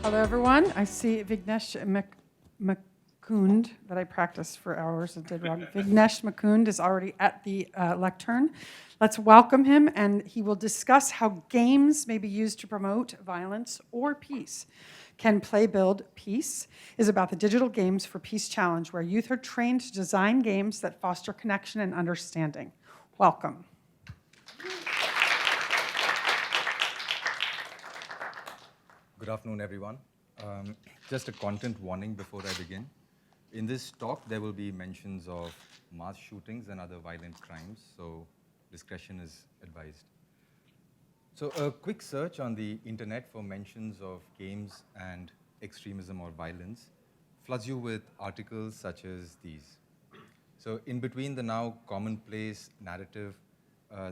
Hello, everyone. I see Vignesh Mukund, that I practiced for hours and did wrong. Vignesh Mukund is already at the lectern. Let's welcome him, and he will discuss how games may be used to promote violence or peace. Can Play Build Peace is about the Digital Games for Peace Challenge, where youth are trained to design games that foster connection and understanding. Welcome. Good afternoon, everyone. Just a content warning before I begin. In this talk, there will be mentions of mass shootings and other violent crimes, so discretion is advised. So a quick search on the internet for mentions of games and extremism or violence floods you with articles such as these. So in between the now commonplace narrative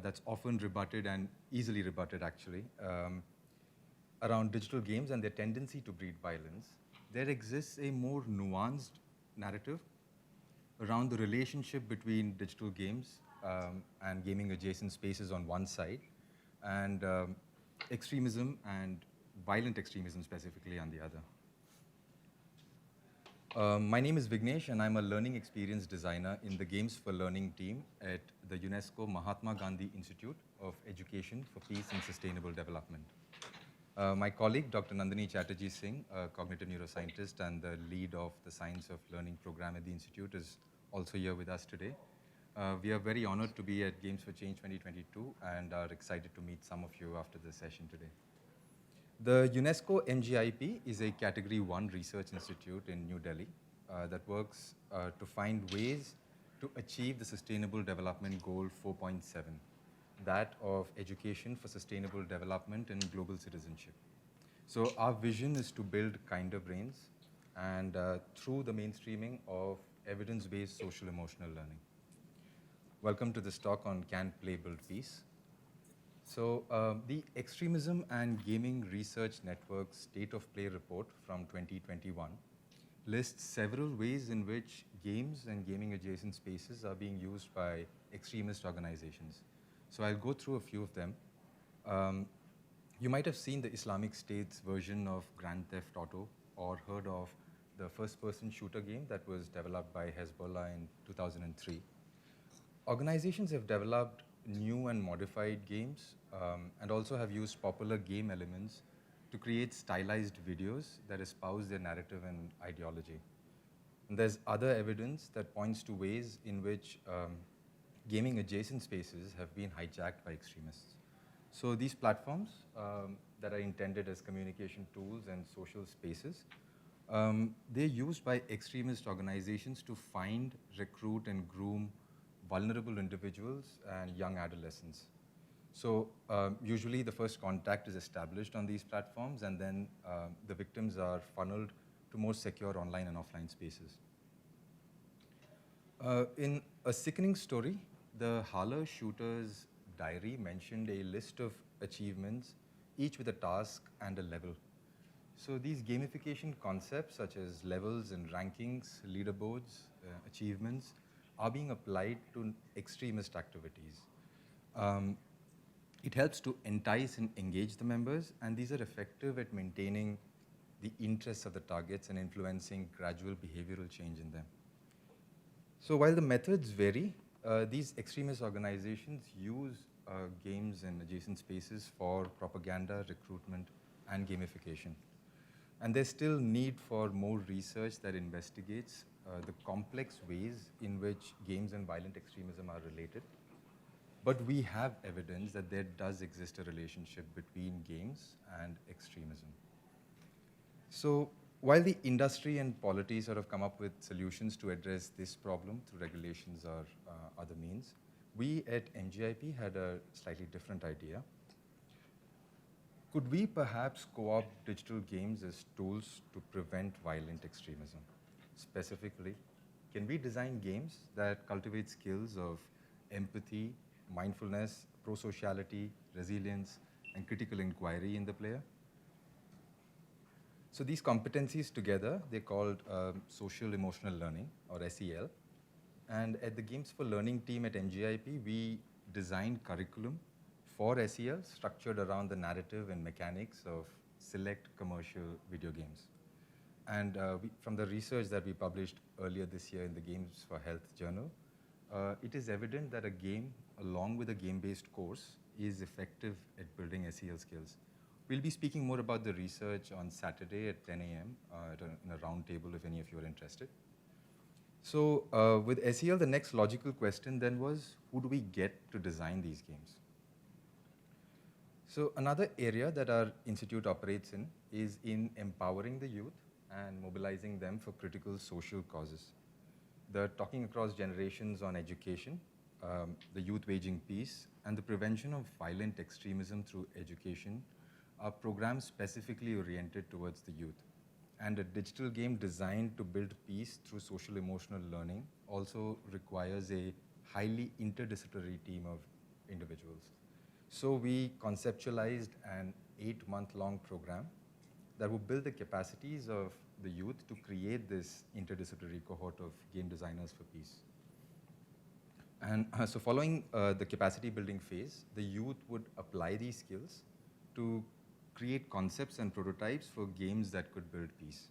that's often rebutted and easily rebutted, actually, around digital games and their tendency to breed violence, there exists a more nuanced narrative around the relationship between digital games and gaming adjacent spaces on one side, and extremism and violent extremism specifically on the other. My name is Vignesh, and I'm a learning experience designer in the Games for Learning team at the UNESCO Mahatma Gandhi Institute of Education for Peace and Sustainable Development. My colleague, Dr. Nandini Chatterjee Singh, a cognitive neuroscientist and the lead of the Science of Learning program at the Institute, is also here with us today. We are very honored to be at Games for Change 2022 and are excited to meet some of you after the session today. The UNESCO MGIEP is a Category 1 research institute in New Delhi that works to find ways to achieve the Sustainable Development Goal 4.7. That of education for sustainable development and global citizenship. So our vision is to build kinder brains and through the mainstreaming of evidence-based social emotional learning. Welcome to this talk on Can Play Build Peace. So the Extremism and Gaming Research Network State of Play report from 2021 lists several ways in which games and gaming adjacent spaces are being used by extremist organizations. So I'll go through a few of them. You might have seen the Islamic State's version of Grand Theft Auto or heard of the first-person shooter game that was developed by Hezbollah in 2003. Organizations have developed new and modified games and also have used popular game elements to create stylized videos that espouse their narrative and ideology. And there's other evidence that points to ways in which gaming adjacent spaces have been hijacked by extremists. So these platforms that are intended as communication tools and social spaces, they're used by extremist organizations to find, recruit, and groom vulnerable individuals and young adolescents. So usually the first contact is established on these platforms, and then the victims are funneled to more secure online and offline spaces. In a sickening story, the Harler shooter's diary mentioned a list of achievements, each with a task and a level. So these gamification concepts, such as levels and rankings, leaderboards, achievements, are being applied to extremist activities. It helps to entice and engage the members, and these are effective at maintaining the interests of the targets and influencing gradual behavioral change in them. So while the methods vary, these extremist organizations use games and adjacent spaces for propaganda, recruitment, and gamification. And there's still need for more research that investigates the complex ways in which games and violent extremism are related. But we have evidence that there does exist a relationship between games and extremism. So while the industry and polity sort of come up with solutions to address this problem through regulations or other means, we at MGIEP had a slightly different idea. Could we perhaps co-opt digital games as tools to prevent violent extremism? Specifically, can we design games that cultivate skills of empathy, mindfulness, pro-sociality, resilience, and critical inquiry in the player? So these competencies together, they're called social emotional learning, or SEL. And at the Games for Learning team at MGIEP, we designed curriculum for SEL structured around the narrative and mechanics of select commercial video games. And from the research that we published earlier this year in the Games for Health journal, it is evident that a game, along with a game-based course, is effective at building SEL skills. We'll be speaking more about the research on Saturday at 10 a.m. In a round table if any of you are interested. So with SEL, the next logical question then was, who do we get to design these games? So another area that our institute operates in is in empowering the youth and mobilizing them for critical social causes. The Talking Across Generations on Education, the Youth Waging Peace, and the prevention of violent extremism through education are programs specifically oriented towards the youth. And a digital game designed to build peace through social emotional learning also requires a highly interdisciplinary team of individuals. So we conceptualized an 8-month-long program that will build the capacities of the youth to create this interdisciplinary cohort of game designers for peace. And so following the capacity building phase, the youth would apply these skills to create concepts and prototypes for games that could build peace.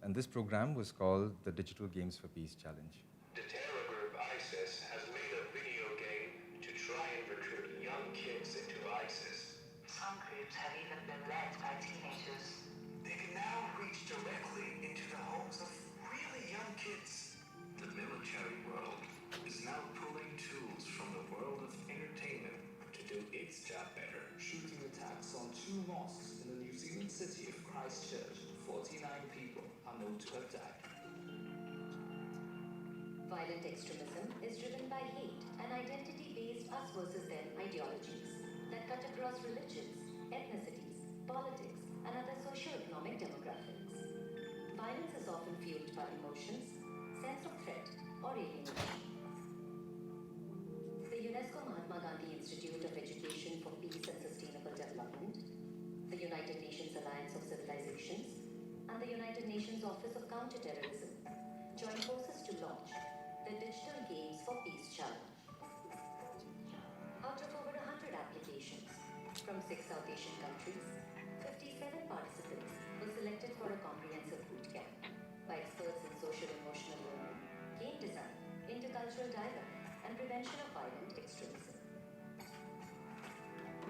And this program was called the Digital Games for Peace Challenge. The terror group ISIS has made a video game to try and recruit young kids into ISIS. Some groups have even been led by teenagers. They can now reach directly into the homes of really young kids. The military world is now pulling tools from the world of entertainment to do its job better. Shooting attacks on 2 mosques in the New Zealand city of Christchurch. 49 people are known to have died. Violent extremism is driven by hate and identity-based us versus them ideologies that cut across religions, ethnicities, politics, and other socio-economic demographics. Violence is often fueled by emotions, sense of threat, or alienation. The UNESCO Mahatma Gandhi Institute of Education for Peace and Sustainable Development, the United Nations Alliance of Civilizations, and the United Nations Office of Counterterrorism join forces to launch the Digital Games for Peace Challenge. Out of over 100 applications from 6 South Asian countries, 57 participants were selected for a comprehensive boot camp by experts in social emotional learning, game design, intercultural dialogue, and prevention of violent extremism.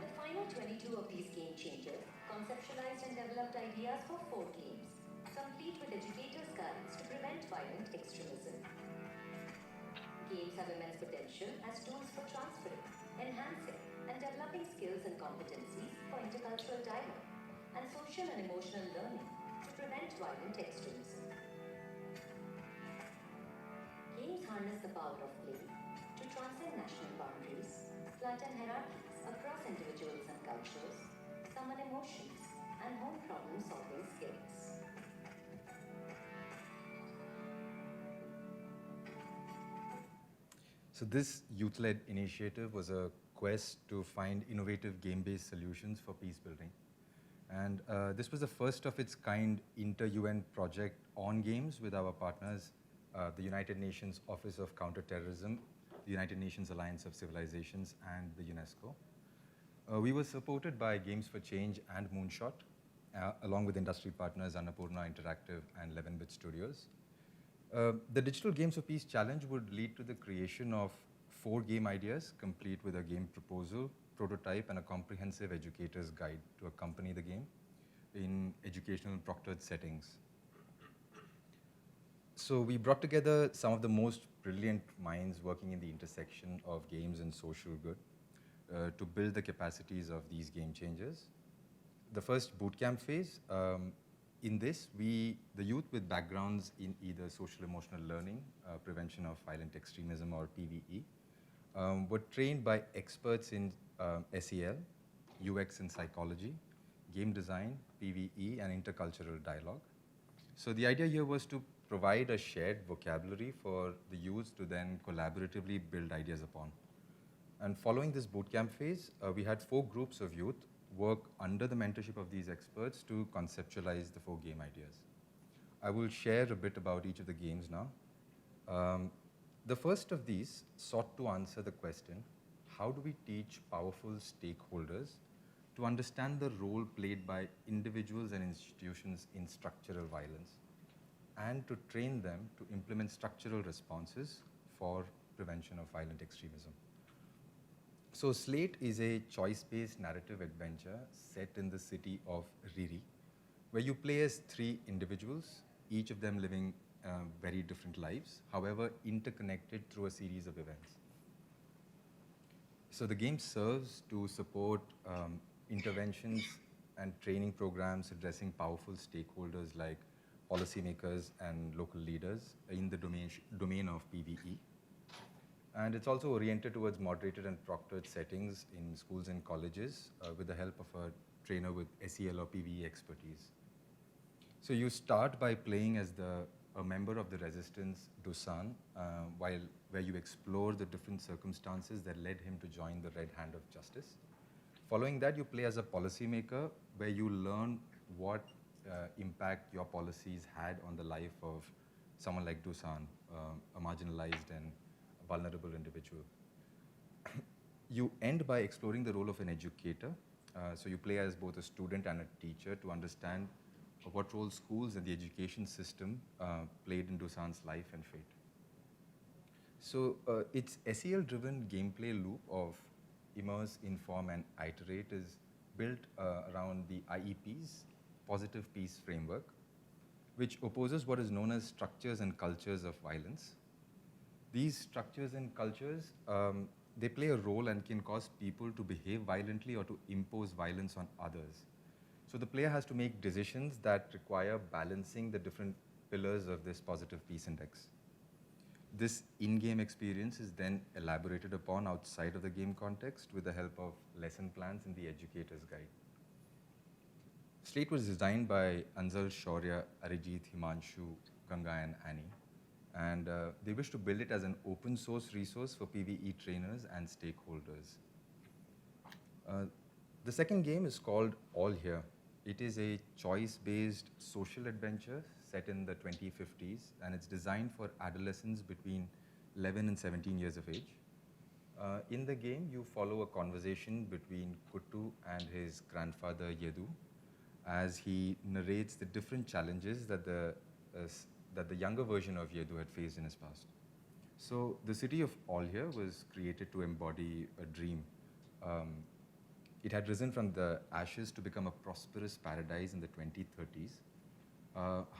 The final 22 of these game changers conceptualized and developed ideas for 4 games, complete with educators' guides to prevent violent extremism. Games have immense potential as tools for transferring, enhancing, and developing skills and competencies for intercultural dialogue and social and emotional learning to prevent violent extremism. Games harness the power of play to transcend national boundaries, flatten hierarchies across individuals and cultures, summon emotions, and hone problem-solving skills. So this youth-led initiative was a quest to find innovative game-based solutions for peace building. And this was the first of its kind inter-UN project on games with our partners, the United Nations Office of Counterterrorism, the United Nations Alliance of Civilizations, and the UNESCO. We were supported by Games for Change and Moonshot, along with industry partners Annapurna Interactive and 11-Bit Studios. The Digital Games for Peace Challenge would lead to the creation of 4 game ideas, complete with a game proposal, prototype, and a comprehensive educator's guide to accompany the game in educational proctored settings. So we brought together some of the most brilliant minds working in the intersection of games and social good to build the capacities of these game changers. The first bootcamp phase, in this, the youth with backgrounds in either social emotional learning, prevention of violent extremism, or PVE, were trained by experts in SEL, UX and psychology, game design, PVE, and intercultural dialogue. So the idea here was to provide a shared vocabulary for the youth to then collaboratively build ideas upon. And following this bootcamp phase, we had 4 groups of youth work under the mentorship of these experts to conceptualize the 4 game ideas. I will share a bit about each of the games now. The first of these sought to answer the question, how do we teach powerful stakeholders to understand the role played by individuals and institutions in structural violence, and to train them to implement structural responses for prevention of violent extremism. So Slate is a choice-based narrative adventure set in the city of Riri, where you play as 3 individuals, each of them living very different lives, however interconnected through a series of events. So the game serves to support interventions and training programs addressing powerful stakeholders like policymakers and local leaders in the domain of PVE. And it's also oriented towards moderated and proctored settings in schools and colleges with the help of a trainer with SEL or PVE expertise. So you start by playing as a member of the resistance Dusan, where you explore the different circumstances that led him to join the Red Hand of Justice. Following that, you play as a policymaker, where you learn what impact your policies had on the life of someone like Dusan, a marginalized and vulnerable individual. You end by exploring the role of an educator. So you play as both a student and a teacher to understand what role schools and the education system played in Dusan's life and fate. So its SEL-driven gameplay loop of immerse, inform, and iterate is built around the IEP's Positive Peace Framework, which opposes what is known as structures and cultures of violence. These structures and cultures, they play a role and can cause people to behave violently or to impose violence on others. So the player has to make decisions that require balancing the different pillars of this Positive Peace Index. This in-game experience is then elaborated upon outside of the game context with the help of lesson plans in the educator's guide. Slate was designed by Anzal, Shaurya, Arijit, Himanshu, Ganga, and Annie. And they wish to build it as an open source resource for PVE trainers and stakeholders. The second game is called All Here. It is a choice-based social adventure set in the 2050s, and it's designed for adolescents between 11 and 17 years of age. In the game, you follow a conversation between Kuttu and his grandfather Yedu, as he narrates the different challenges that the younger version of Yedu had faced in his past. So the city of All-Here was created to embody a dream. It had risen from the ashes to become a prosperous paradise in the 2030s.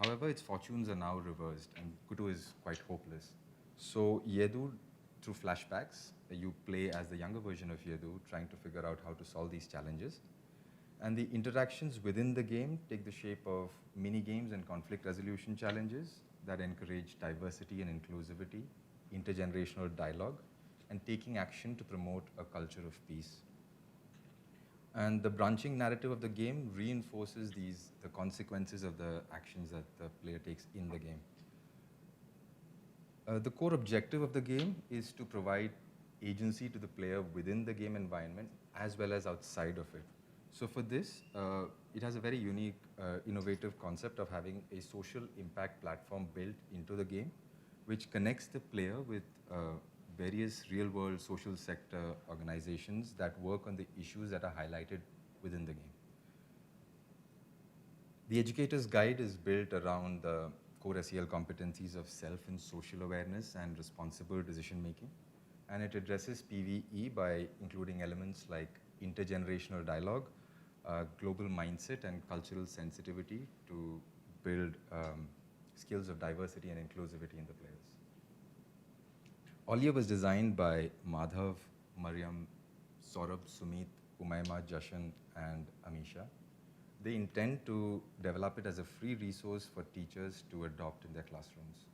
However, its fortunes are now reversed, and Kuttu is quite hopeless. So Yedu, through flashbacks, you play as the younger version of Yedu, trying to figure out how to solve these challenges. And the interactions within the game take the shape of mini-games and conflict resolution challenges that encourage diversity and inclusivity, intergenerational dialogue, and taking action to promote a culture of peace. And the branching narrative of the game reinforces the consequences of the actions that the player takes in the game. The core objective of the game is to provide agency to the player within the game environment as well as outside of it. So for this, it has a very unique, innovative concept of having a social impact platform built into the game, which connects the player with various real-world social sector organizations that work on the issues that are highlighted within the game. The educator's guide is built around the core SEL competencies of self and social awareness and responsible decision-making. And it addresses PVE by including elements like intergenerational dialogue, global mindset, and cultural sensitivity to build skills of diversity and inclusivity in the players. All-Here was designed by Madhav, Mariam, Saurabh, Sumit, Umayma, Jashan, and Amisha. They intend to develop it as a free resource for teachers to adopt in their classrooms.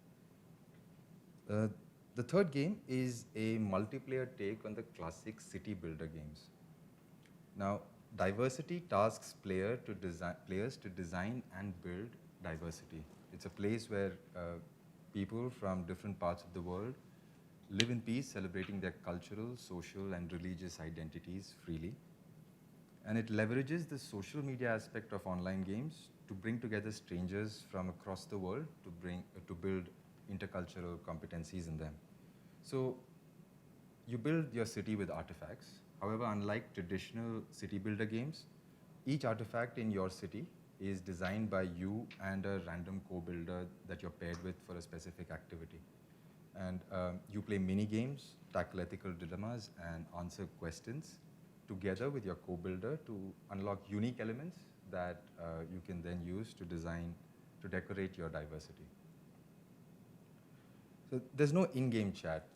The third game is a multiplayer take on the classic city builder games. Now, diversity tasks players to design and build diversity. It's a place where people from different parts of the world live in peace, celebrating their cultural, social, and religious identities freely. And it leverages the social media aspect of online games to bring together strangers from across the world to build intercultural competencies in them. So you build your city with artifacts, However, unlike traditional city builder games, each artifact in your city is designed by you and a random co-builder that you're paired with for a specific activity. And you play mini games, tackle ethical dilemmas, and answer questions together with your co-builder to unlock unique elements that you can then use to design, to decorate your diversity. So there's no in-game chat.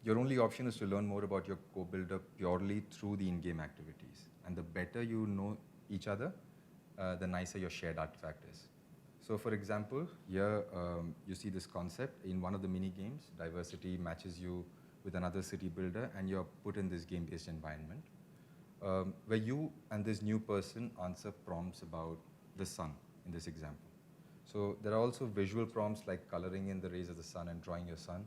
Your only option is to learn more about your co-builder purely through the in-game activities. And the better you know each other, the nicer your shared artifact is. So for example, here you see this concept. In one of the mini games, diversity matches you with another city builder, and you're put in this game-based environment where you and this new person answer prompts about the sun in this example. So there are also visual prompts like coloring in the rays of the sun and drawing your sun.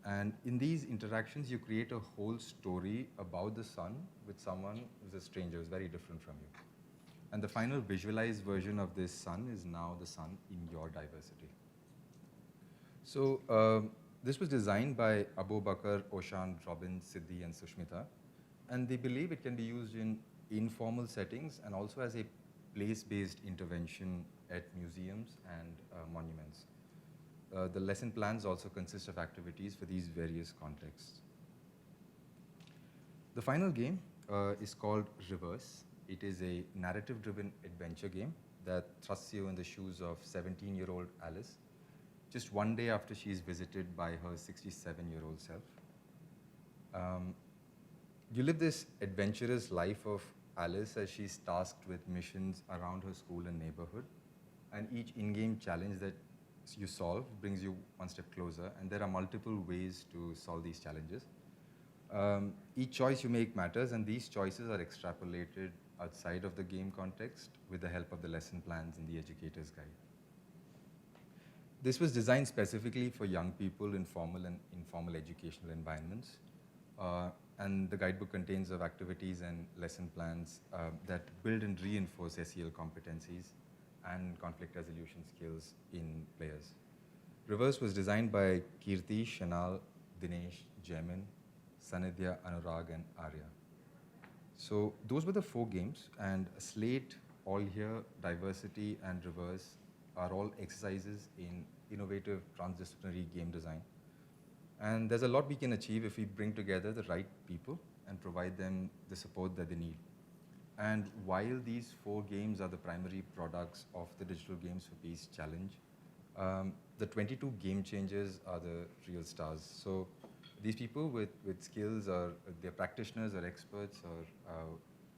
And in these interactions, you create a whole story about the sun with someone who's a stranger, who's very different from you. And the final visualized version of this sun is now the sun in your diversity. So this was designed by Abu Bakr, Oshan, Robin, Siddhi, and Sushmita. And they believe it can be used in informal settings and also as a place-based intervention at museums and monuments. The lesson plans also consist of activities for these various contexts. The final game is called Reverse. It is a narrative-driven adventure game that thrusts you in the shoes of 17-year-old Alice, just one day after she is visited by her 67-year-old self. You live this adventurous life of Alice as she's tasked with missions around her school and neighborhood, and each in-game challenge that you solve brings you one step closer, and there are multiple ways to solve these challenges. Each choice you make matters, and these choices are extrapolated outside of the game context with the help of the lesson plans in the educator's guide. This was designed specifically for young people in formal and informal educational environments. And the guidebook contains of activities and lesson plans that build and reinforce SEL competencies and conflict resolution skills in players. Reverse was designed by Kirti, Shanal, Dinesh, Jaimin, Sanidhya, Anurag, and Arya. So those were the 4 games, and Slate, All Here, Diversity, and Reverse are all exercises in innovative transdisciplinary game design. And there's a lot we can achieve if we bring together the right people and provide them the support that they need. And while these 4 games are the primary products of the Digital Games for Peace Challenge, the 22 game changers are the real stars. So these people with skills, or they're practitioners or experts, or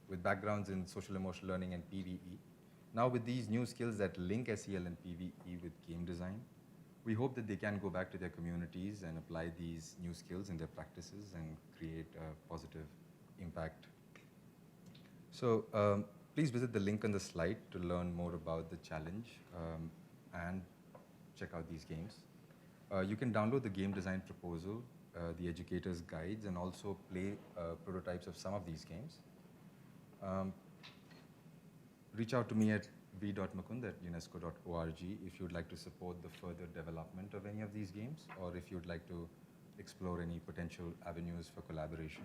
with backgrounds in social emotional learning and PVE. Now with these new skills that link SEL and PVE with game design, we hope that they can go back to their communities and apply these new skills in their practices and create a positive impact. So please visit the link on the slide to learn more about the challenge and check out these games. You can download the game design proposal, the educator's guides, and also play prototypes of some of these games. Reach out to me at v.mukund@unesco.org if you'd like to support the further development of any of these games, or if you'd like to explore any potential avenues for collaboration.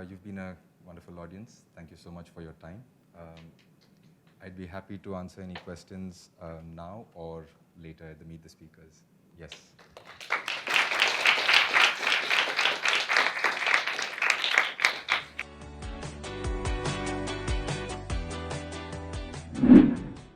You've been a wonderful audience. Thank you so much for your time. I'd be happy to answer any questions now or later at the Meet the Speakers. Yes.